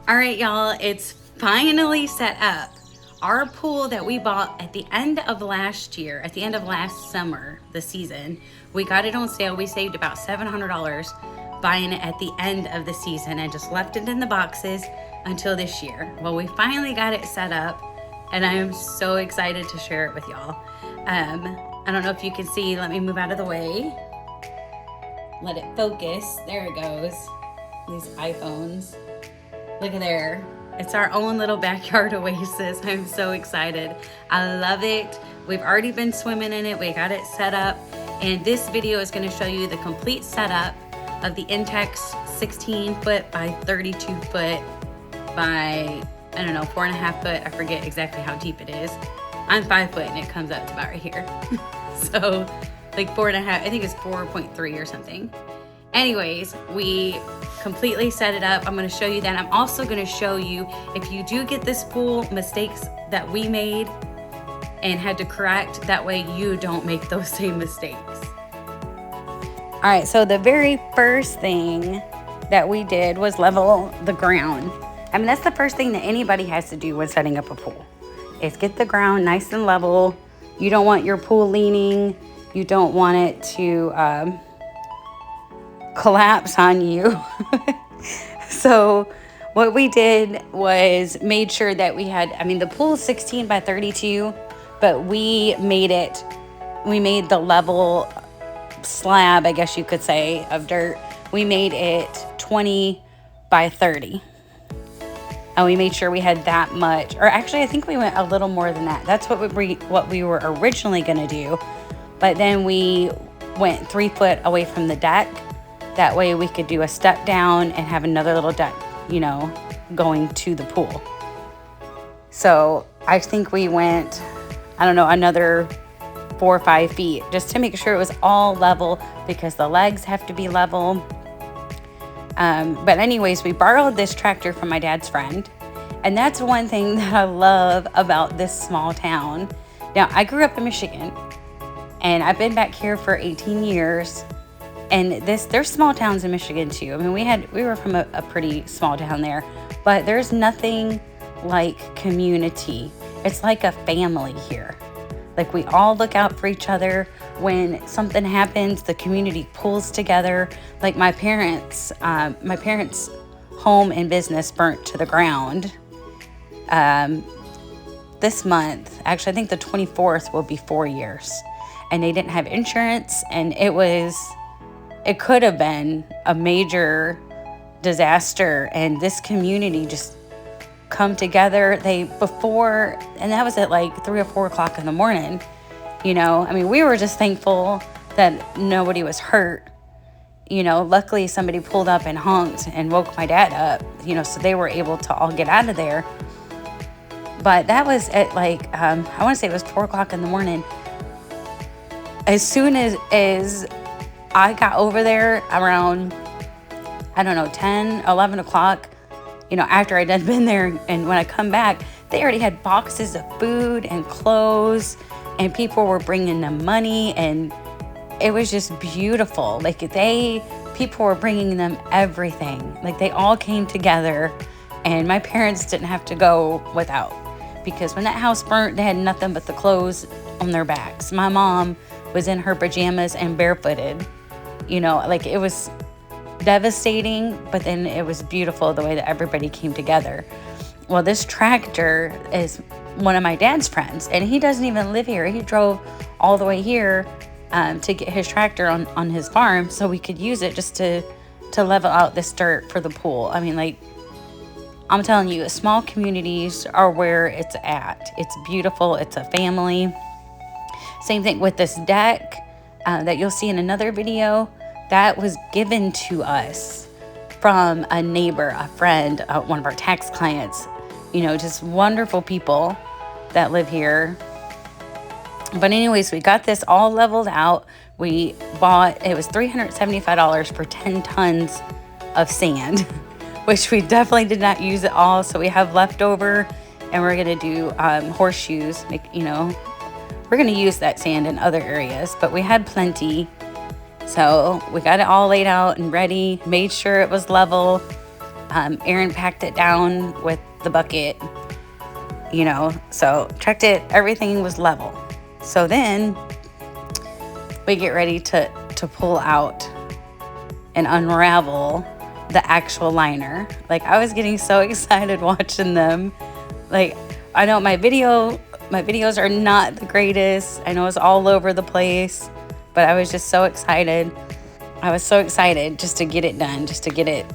All right, y'all, it's finally set up. Our pool that we bought at the end of last year, at the end of last summer, the season, we got it on sale. We saved about $700 buying it at the end of the season and just left it in the boxes until this year. Well, we finally got it set up and I am so excited to share it with y'all. I don't know if you can see, let me move out of the way. Let it focus, there it goes. These iPhones. Look at there. It's our own little backyard oasis. I'm so excited. I love it. We've already been swimming in it. We got it set up. And this video is going to show you the complete setup of the Intex 16 foot by 32 foot by, I don't know, 4.5 foot. I forget exactly how deep it is. I'm 5 foot and it comes up to about right here. So like 4.5, I think it's 4.3 or something. Anyways, we completely set it up. I'm going to show you that. I'm also going to show you, if you do get this pool, mistakes that we made and had to correct, that way you don't make those same mistakes. All right, so the very first thing that we did was level the ground. I mean, that's the first thing that anybody has to do when setting up a pool, is get the ground nice and level. You don't want your pool leaning. You don't want it to collapse on you. So what we did was made sure that we had, I mean, the pool is 16 by 32, but we made the level slab, I guess you could say, of dirt. We made it 20 by 30. And we made sure we had that much, or actually I think we went a little more than that. That's what we were originally gonna do. But then we went 3 foot away from the deck. That way we could do a step down and have another little deck, you know, going to the pool. So I think we went, I don't know, another 4 or 5 feet just to make sure it was all level, because the legs have to be level. But anyways, we borrowed this tractor from my dad's friend. And that's one thing that I love about this small town. Now, I grew up in Michigan and I've been back here for 18 years. And there's small towns in Michigan too. I mean, we were from a pretty small town there, but there's nothing like community. It's like a family here. Like, we all look out for each other. When something happens, the community pulls together. Like my parents' home and business burnt to the ground this month. Actually, I think the 24th will be 4 years, and they didn't have insurance, and it could have been a major disaster. And this community just come together. And that was at like 3 or 4 o'clock in the morning. You know, I mean, we were just thankful that nobody was hurt. You know, luckily somebody pulled up and honked and woke my dad up, you know, so they were able to all get out of there. But that was at like, I want to say it was 4 o'clock in the morning. As soon as I got over there around, I don't know, 10, 11 o'clock, you know, after I'd been there, and when I come back, they already had boxes of food and clothes, and people were bringing them money, and it was just beautiful. Like, people were bringing them everything. Like, they all came together, and my parents didn't have to go without, because when that house burnt, they had nothing but the clothes on their backs. My mom was in her pajamas and barefooted. You know, like, it was devastating, but then it was beautiful the way that everybody came together. Well, this tractor is one of my dad's friends, and he doesn't even live here. He drove all the way here to get his tractor on his farm so we could use it just to level out this dirt for the pool. I mean, like, I'm telling you, small communities are where it's at. It's beautiful. It's a family. Same thing with this deck that you'll see in another video. That was given to us from a neighbor, a friend, one of our tax clients. You know, just wonderful people that live here. But anyways, we got this all leveled out. We bought, it was $375 for 10 tons of sand, which we definitely did not use it all. So we have leftover, and we're going to do horseshoes. You know, we're going to use that sand in other areas, but we had plenty. So we got it all laid out and ready, made sure it was level. Aaron packed it down with the bucket, you know, so checked it, everything was level. So then we get ready to pull out and unravel the actual liner. Like, I was getting so excited watching them. Like, I know my videos are not the greatest. I know it's all over the place, but I was just so excited. I was so excited just to get it done, just to get it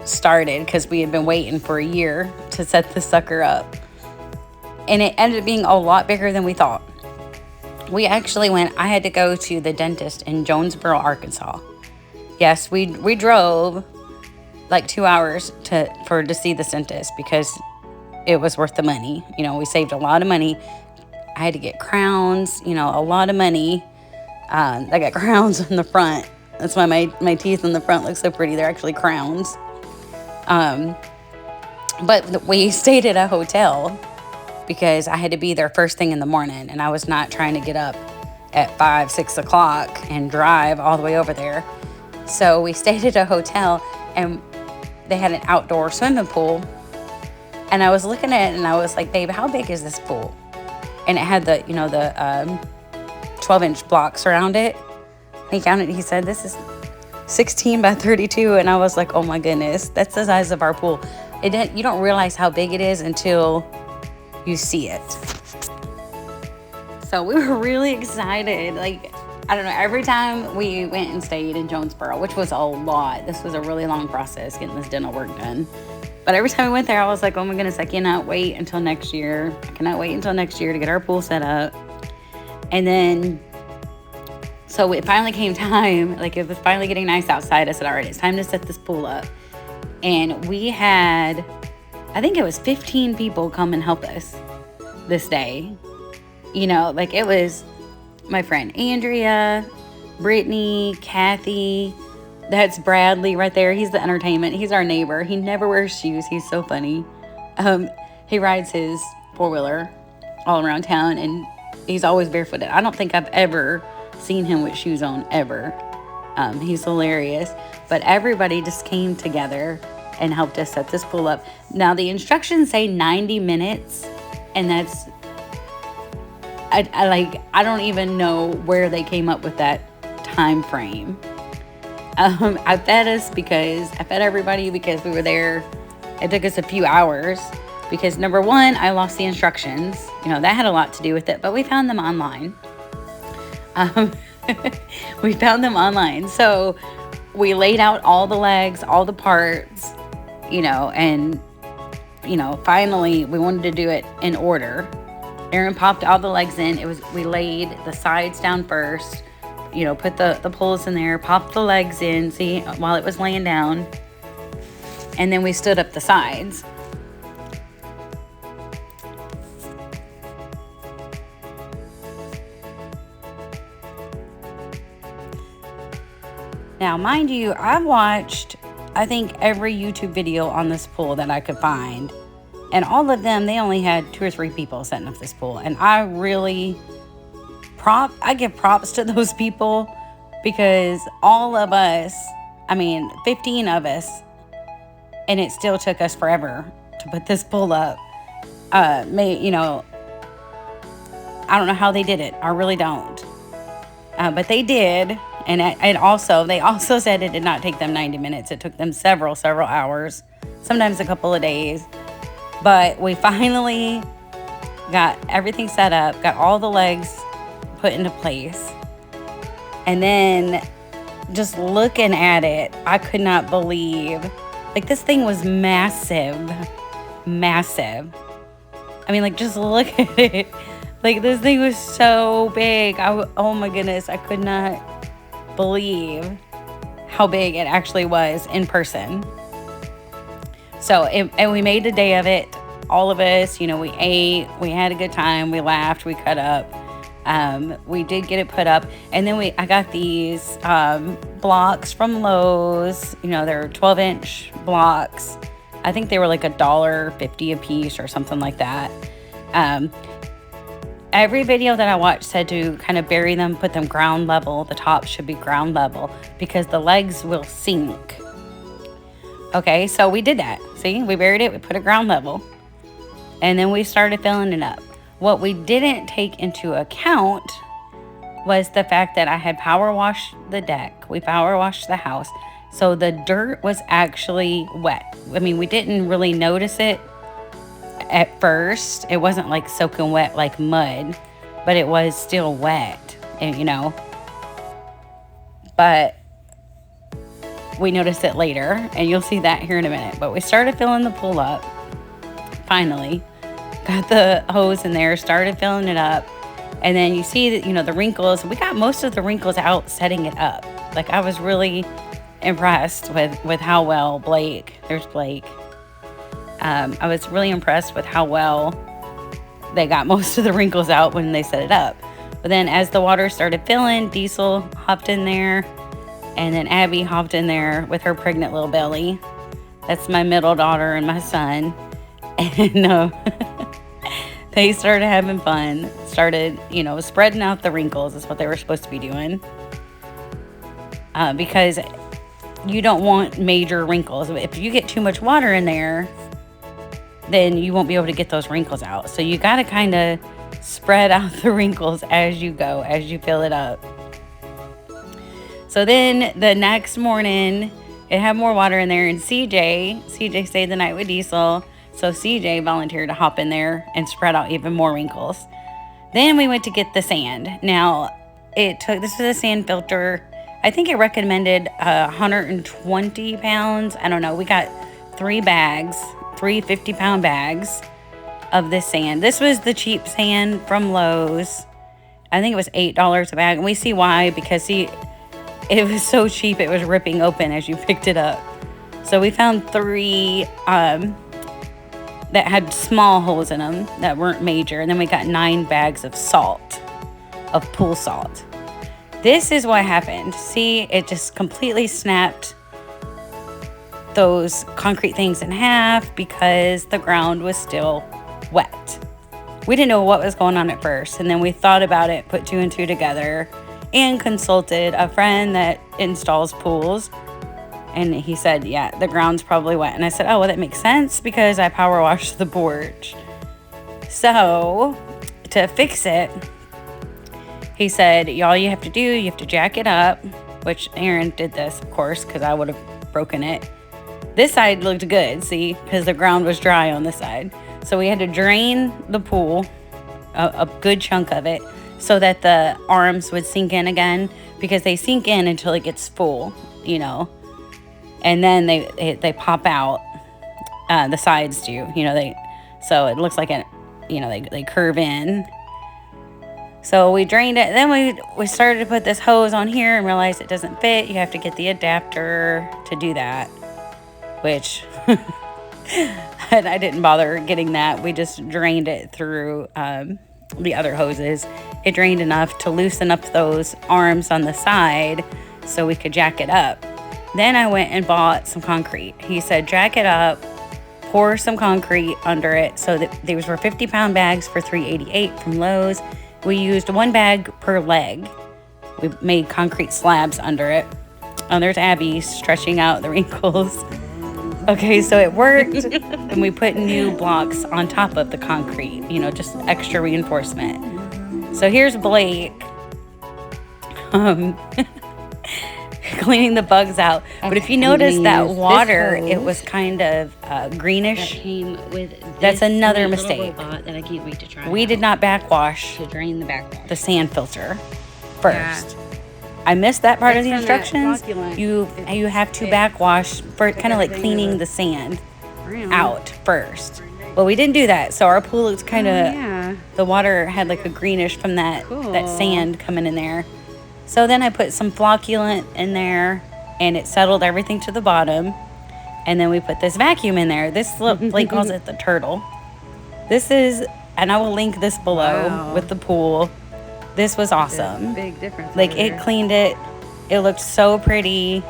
started, because we had been waiting for a year to set this sucker up. And it ended up being a lot bigger than we thought. We actually I had to go to the dentist in Jonesboro, Arkansas. Yes, we drove like 2 hours to see the dentist because it was worth the money. You know, we saved a lot of money. I had to get crowns, you know, a lot of money. I got crowns in the front. That's why my teeth in the front look so pretty. They're actually crowns. But we stayed at a hotel because I had to be there first thing in the morning, and I was not trying to get up at 5, 6 o'clock and drive all the way over there. So we stayed at a hotel, and they had an outdoor swimming pool. And I was looking at it, and I was like, babe, how big is this pool? And it had the, you know, the 12-inch blocks around it. He counted, he said, this is 16 by 32. And I was like, oh my goodness, that's the size of our pool. You don't realize how big it is until you see it. So we were really excited. Like, I don't know, every time we went and stayed in Jonesboro, which was a lot. This was a really long process getting this dental work done. But every time we went there, I was like, oh my goodness, I cannot wait until next year. I cannot wait until next year to get our pool set up. And then, so it finally came time, like it was finally getting nice outside. I said, all right, it's time to set this pool up. And we had, I think it was 15 people come and help us this day. You know, like it was my friend Andrea, Brittany, Kathy. That's Bradley right there. He's the entertainment. He's our neighbor. He never wears shoes. He's so funny. He rides his four-wheeler all around town, and he's always barefooted. I don't think I've ever seen him with shoes on, ever. He's hilarious. But everybody just came together and helped us set this pool up. Now, the instructions say 90 minutes, and that's... I don't even know where they came up with that time frame. I fed everybody because we were there. It took us a few hours because, number one, I lost the instructions. You know, that had a lot to do with it, but we found them online. We found them online. So we laid out all the legs, all the parts, you know, and, you know, finally we wanted to do it in order. Aaron popped all the legs in. We laid the sides down first, you know, put the poles in there, popped the legs in, see, while it was laying down. And then we stood up the sides. Now, mind you, I've watched, I think, every YouTube video on this pool that I could find. And all of them, they only had 2 or 3 people setting up this pool. And I really... I give props to those people because all of us, 15 of us, and it still took us forever to put this pool up. You know, I don't know how they did it. I really don't. But they did. And they also said it did not take them 90 minutes. It took them several hours, sometimes a couple of days. But we finally got everything set up, got all the legs put into place. And then just looking at it, I could not believe, like, this thing was massive. Just look at it. Like, this thing was so big. Oh my goodness, I could not believe how big it actually was in person. So, and we made a day of it. All of us, you know, we ate, we had a good time, we laughed, we cut up. We did get it put up, and then I got these blocks from Lowe's. You know, they're 12-inch blocks. I think they were like $1.50 a piece or something like that. Every video that I watched said to kind of bury them, put them ground level. The top should be ground level because the legs will sink. Okay, so we did that. See, we buried it, we put it ground level, and then we started filling it up. What we didn't take into account was the fact that I had power washed the deck. We power washed the house. So the dirt was actually wet. I mean, we didn't really notice it at first. It wasn't like soaking wet like mud, but it was still wet, and, you know. But we noticed it later, and you'll see that here in a minute. But we started filling the pool up. Finally, got the hose in there, started filling it up. And then you see that, you know, the wrinkles. We got most of the wrinkles out setting it up. Like, I was really impressed with how well Blake, there's Blake. I was really impressed with how well they got most of the wrinkles out when they set it up. But then as the water started filling, Diesel hopped in there, and then Abby hopped in there with her pregnant little belly. That's my middle daughter and my son. And they started having fun, started, you know, spreading out the wrinkles is what they were supposed to be doing. Because you don't want major wrinkles. If you get too much water in there, then you won't be able to get those wrinkles out. So you got to kind of spread out the wrinkles as you go, as you fill it up. So then the next morning, it had more water in there, and CJ stayed the night with Diesel. So CJ volunteered to hop in there and spread out even more wrinkles. Then we went to get the sand. Now, this was a sand filter. I think it recommended 120 pounds. I don't know. We got 3 bags, 3 50-pound bags of this sand. This was the cheap sand from Lowe's. I think it was $8 a bag. And we see why, because it was so cheap, it was ripping open as you picked it up. So we found 3 that had small holes in them that weren't major. And then we got 9 bags of salt, of pool salt. This is what happened. See, it just completely snapped those concrete things in half because the ground was still wet. We didn't know what was going on at first. And then we thought about it, put 2 and 2 together, and consulted a friend that installs pools. And he said, yeah, the ground's probably wet. And I said, oh, well, that makes sense because I power washed the porch. So to fix it, he said, all you have to do, you have to jack it up, which Aaron did this, of course, because I would have broken it. This side looked good, see, because the ground was dry on this side. So we had to drain the pool, a good chunk of it, so that the arms would sink in again, because they sink in until it gets full, you know. And then they pop out. The sides do, you know. So it looks like they curve in. So we drained it. Then we started to put this hose on here and realized it doesn't fit. You have to get the adapter to do that, which I didn't bother getting that. We just drained it through the other hoses. It drained enough to loosen up those arms on the side so we could jack it up. Then I went and bought some concrete. He said, jack it up, pour some concrete under it. So that these were 50-pound bags for $3.88 from Lowe's. We used 1 bag per leg. We made concrete slabs under it. Oh, there's Abby stretching out the wrinkles. Okay, so it worked. And we put new blocks on top of the concrete, you know, just extra reinforcement. So here's Blake. Cleaning the bugs out. But if you notice that water, it was kind of greenish. That came with that's another mistake. That I can't wait to try. We did not backwash to drain the backwash. The sand filter first. Yeah. I missed that part of the instructions. You have to backwash for kind of like cleaning the sand out first. Well, we didn't do that, so our pool looks kind of the water had like a greenish from that sand coming in there. So then I put some flocculant in there, and it settled everything to the bottom. And then we put this vacuum in there. This, Blake calls it the turtle. This is, and I will link this below with the pool. This was awesome. Big difference. Like, it cleaned it. It looked so pretty.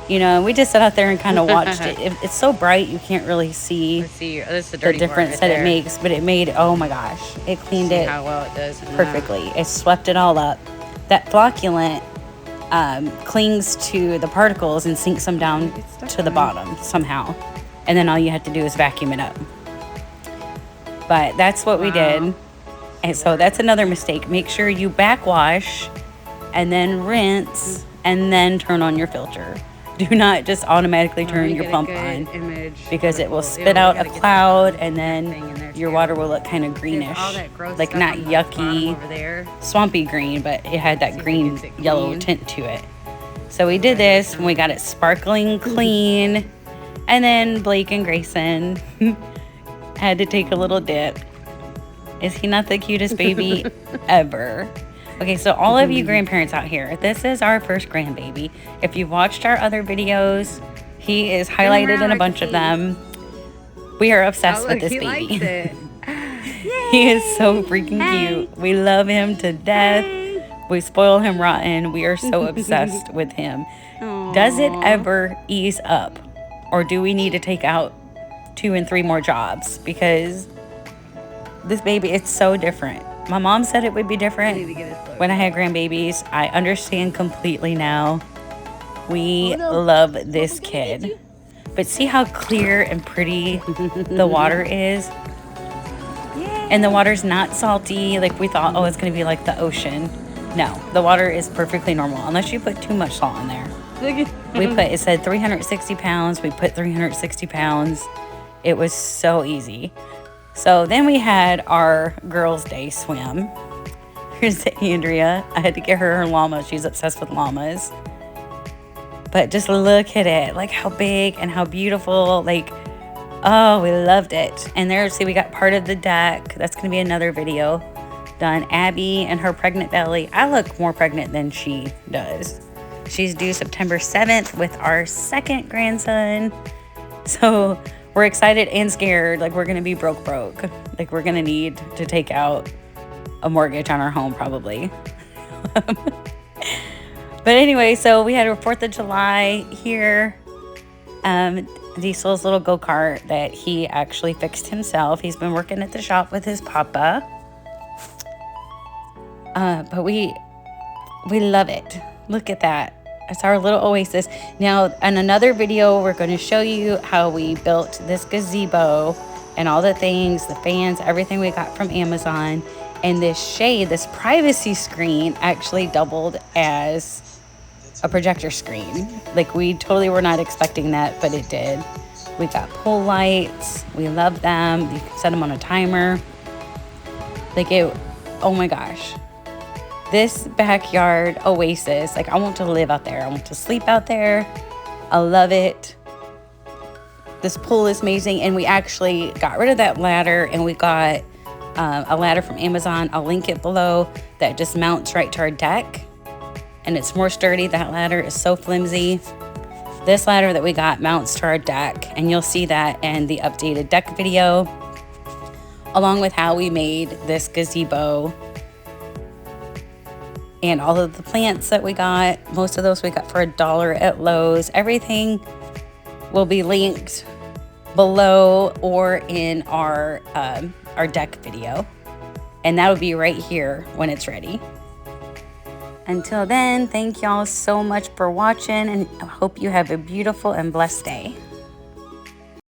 You know, we just sat out there and kind of watched it. It's so bright, you can't really see the difference that it makes. But it made, oh my gosh, it cleaned it how well it does perfectly. It swept it all up. That flocculant clings to the particles and sinks them down to the bottom somehow. And then all you have to do is vacuum it up. But that's what we did. And so that's another mistake. Make sure you backwash and then rinse and then turn on your filter. Do not just automatically turn your pump on, because it will spit out a cloud and then your water will look kind of greenish, like not yucky, swampy green, but it had that green yellow tint to it. So we did this and we got it sparkling clean, and then Blake and Grayson had to take a little dip. Is he not the cutest baby ever? Okay, so all of you grandparents out here, this is our first grandbaby. If you've watched our other videos, he is highlighted in a bunch of them. We are obsessed with this baby. He is so freaking cute. We love him to death. We spoil him rotten. We are so obsessed with him. Does it ever ease up? Or do we need to take out 2 and 3 more jobs? Because this baby, it's so different. My mom said it would be different when I had grandbabies. I understand completely now. We love this kid. But see how clear and pretty the water is? And the water's not salty like we thought. Oh, it's going to be like the ocean. No, the water is perfectly normal unless you put too much salt in there. It said 360 pounds. We put 360 pounds. It was so easy. So then we had our girls' day swim. Here's Andrea. I had to get her llama. She's obsessed with llamas. But just look at it. Like how big and how beautiful. Like, oh, we loved it. And there, see, we got part of the deck. That's going to be another video done. Abby and her pregnant belly. I look more pregnant than she does. She's due September 7th with our second grandson. So we're excited and scared. Like, we're going to be broke. Like, we're going to need to take out a mortgage on our home probably. But anyway, so we had our 4th of July here. Diesel's little go-kart that he actually fixed himself. He's been working at the shop with his papa. But we love it. Look at that. It's our little oasis. Now, in another video, we're going to show you how we built this gazebo and all the things, the fans, everything we got from Amazon. And this shade, this privacy screen, actually doubled as a projector screen. Like, we totally were not expecting that, but it did. We got pool lights. We love them. You can set them on a timer. Like, oh my gosh. This backyard oasis, like, I want to live out there. I want to sleep out there. I love it. This pool is amazing. And we actually got rid of that ladder, and we got a ladder from Amazon. I'll link it below, that just mounts right to our deck. And it's more sturdy. That ladder is so flimsy. This ladder that we got mounts to our deck, and you'll see that in the updated deck video, along with how we made this gazebo and all of the plants that we got. Most of those we got for $1 at Lowe's. Everything will be linked below or in our deck video, and that'll be right here when it's ready. Until then, thank y'all so much for watching, and I hope you have a beautiful and blessed day.